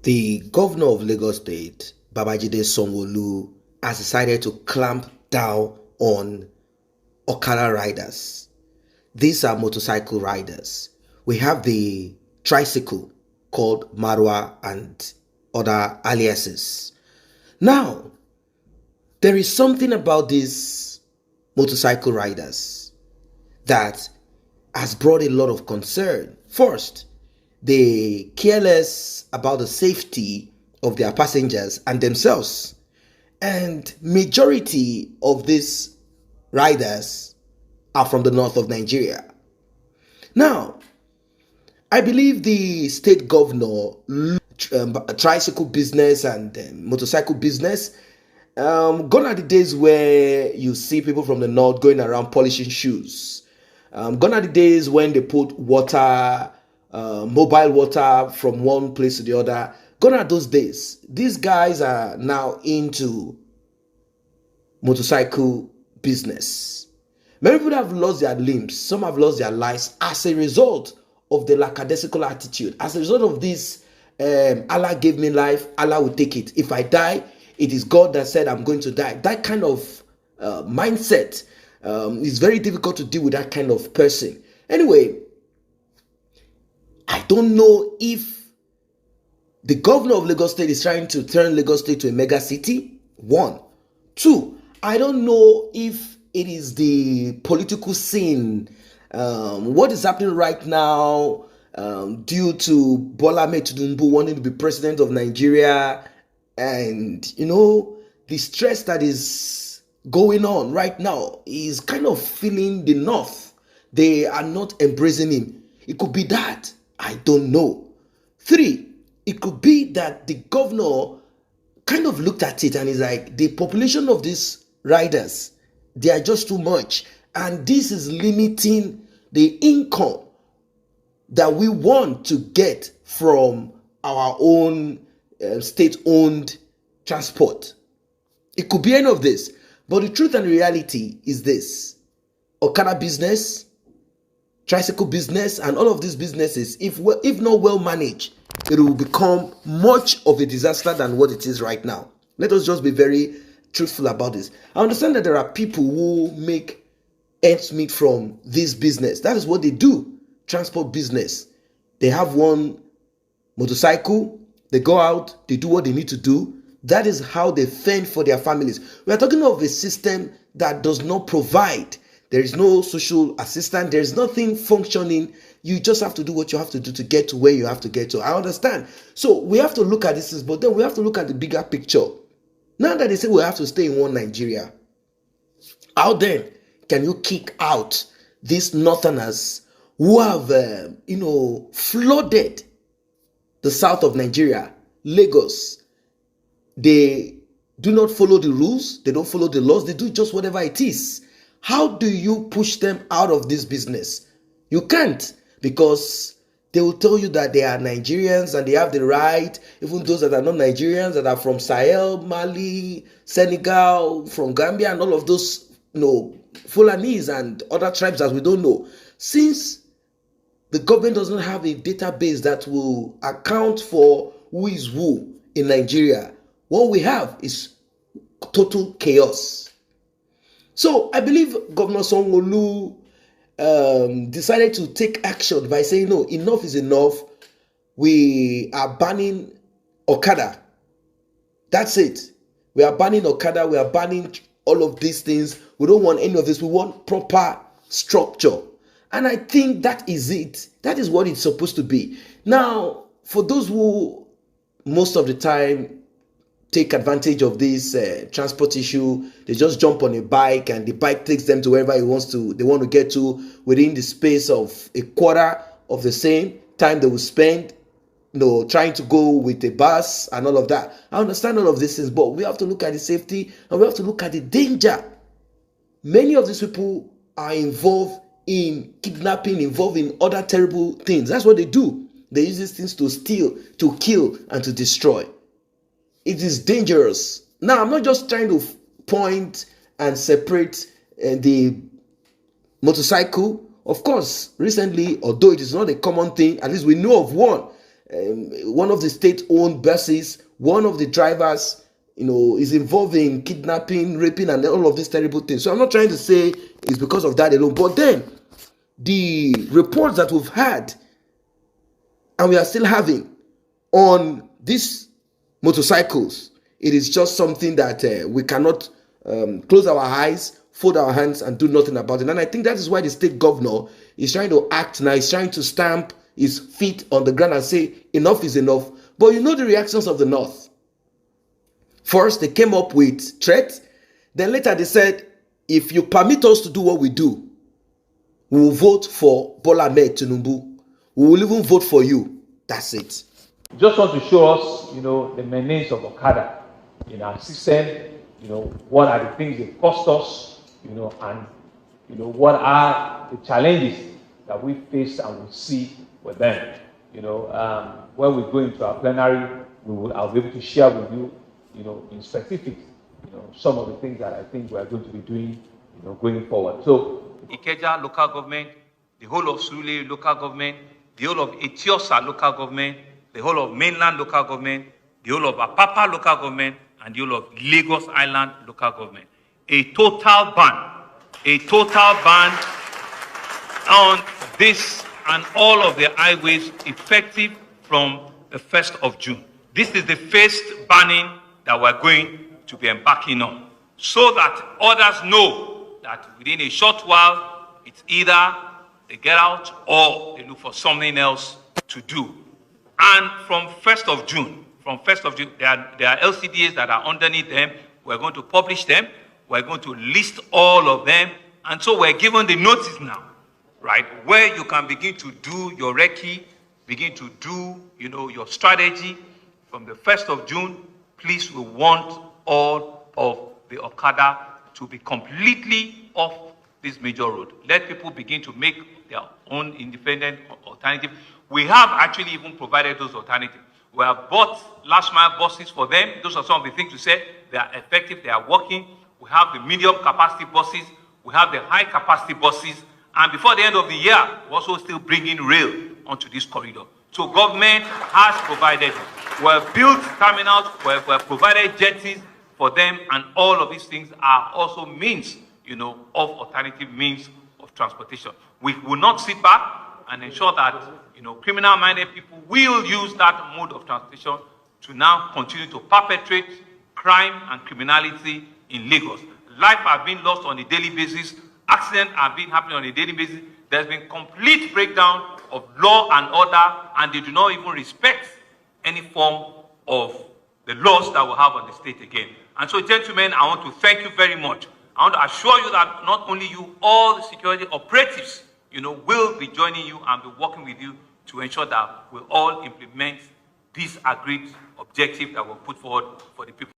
The governor of Lagos State, Babajide Sanwo-Olu, has decided to clamp down on Okada riders. These are motorcycle riders. We have the tricycle called Marwa and other aliases. Now, there is something about these motorcycle riders that has brought a lot of concern. First, they care less about the safety of their passengers and themselves. And majority of these riders are from the north of Nigeria. Now, I believe the state governor, tricycle business and motorcycle business, gone are the days where you see people from the north going around polishing shoes. Gone are the days when they put water, mobile water from one place to the other. Gone are those days. These guys are now into motorcycle business. Many people have lost their limbs. Some have lost their lives as a result of the lackadaisical attitude. As a result of this, Allah gave me life, Allah will take it. If I die, it is God that said I'm going to die. That kind of mindset is very difficult to deal with that kind of person. Anyway, I don't know if the governor of Lagos State is trying to turn Lagos State to a mega city. One. Two, I don't know if it is the political scene. What is happening right now due to Bola Ahmed Tinubu wanting to be president of Nigeria, and the stress that is going on right now is kind of feeling the north. They are not embracing him. It could be that. I don't know. Three, it could be that the governor kind of looked at it and is like, the population of these riders, they are just too much. And this is limiting the income that we want to get from our own state-owned transport. It could be any of this. But the truth and reality is this. Okada business, tricycle business, and all of these businesses, if not well managed, it will become much of a disaster than what it is right now. Let us just be very truthful about this. I understand that there are people who make ends meet from this business. That is what they do. Transport business. They have one motorcycle. They go out. They do what they need to do. That is how they fend for their families. We are talking of a system that does not provide. There is no social assistance. There is nothing functioning. You just have to do what you have to do to get to where you have to get to. I understand. So we have to look at this, but then we have to look at the bigger picture. Now that they say we have to stay in one Nigeria, how then can you kick out these northerners who have, flooded the south of Nigeria, Lagos? They do not follow the rules. They don't follow the laws. They do just whatever it is. How do you push them out of this business? You can't, because they will tell you that they are Nigerians and they have the right, even those that are not Nigerians, that are from Sahel, Mali, Senegal, from Gambia, and all of those, Fulanese and other tribes that we don't know. Since the government doesn't have a database that will account for who is who in Nigeria, what we have is total chaos. So I believe Governor Sanwo-Olu decided to take action by saying, no, enough is enough. We are banning Okada. That's it. We are banning Okada. We are banning all of these things. We don't want any of this. We want proper structure. And I think that is it. That is what it's supposed to be. Now, for those who most of the time take advantage of this transport issue, they just jump on a bike and the bike takes them to wherever they want to get to within the space of a quarter of the same time they will spend trying to go with a bus and all of that. I understand all of these things, but we have to look at the safety and we have to look at the danger. Many of these people are involved in kidnapping, involved in other terrible things. That's what they do. They use these things to steal, to kill, and to destroy. It is dangerous. Now, I'm not just trying to point and separate the motorcycle. Of course, recently, although it is not a common thing, at least we know of one one of the state-owned buses, one of the drivers, is involved in kidnapping, raping, and all of these terrible things. So I'm not trying to say it's because of that alone, but then the reports that we've had and we are still having on these motorcycles, it is just something that we cannot close our eyes, fold our hands, and do nothing about it. And I think that is why the state governor is trying to act now. He's trying to stamp his feet on the ground and say enough is enough. But you know the reactions of the North. First, they came up with threats. Then later they said, if you permit us to do what we do, we will vote for Bola Ahmed Tinubu. We will even vote for you. That's it. Just want to show us, the menace of Okada in our system, what are the things they cost us, and, what are the challenges that we face and we see with them. When we go into our plenary, I'll be able to share with you, in specifics, some of the things that I think we are going to be doing, going forward. So, Ikeja local government, the whole of Surulere local government, the whole of Etiosa local government, the whole of mainland local government, the whole of Apapa local government, and the whole of Lagos Island local government. A total ban on this and all of the highways effective from the 1st of June. This is the first banning that we're going to be embarking on, so that others know that within a short while, it's either they get out or they look for something else to do. And from 1st of June, there are LCDs that are underneath them. We're going to publish them. We're going to list all of them. And so we're given the notice now, right, where you can begin to do your recce, begin to do, your strategy. From the 1st of June, please, we want all of the Okada to be completely off this major road. Let people begin to make their own independent alternative. We have actually even provided those alternatives. We have bought last mile buses for them. Those are some of the things we said. They are effective, they are working. We have the medium capacity buses. We have the high capacity buses. And before the end of the year, we're also still bringing rail onto this corridor. So government has provided it. We've built terminals, we've provided jetties for them, and all of these things are also means, of alternative means of transportation. We will not sit back and ensure that, criminal-minded people will use that mode of transportation to now continue to perpetrate crime and criminality in Lagos. Life has been lost on a daily basis. Accidents have been happening on a daily basis. There's been complete breakdown of law and order, and they do not even respect any form of the laws that we have on the state again. And so, gentlemen, I want to thank you very much. I want to assure you that not only you, all the security operatives, will be joining you and be working with you to ensure that we all implement this agreed objective that we'll put forward for the people.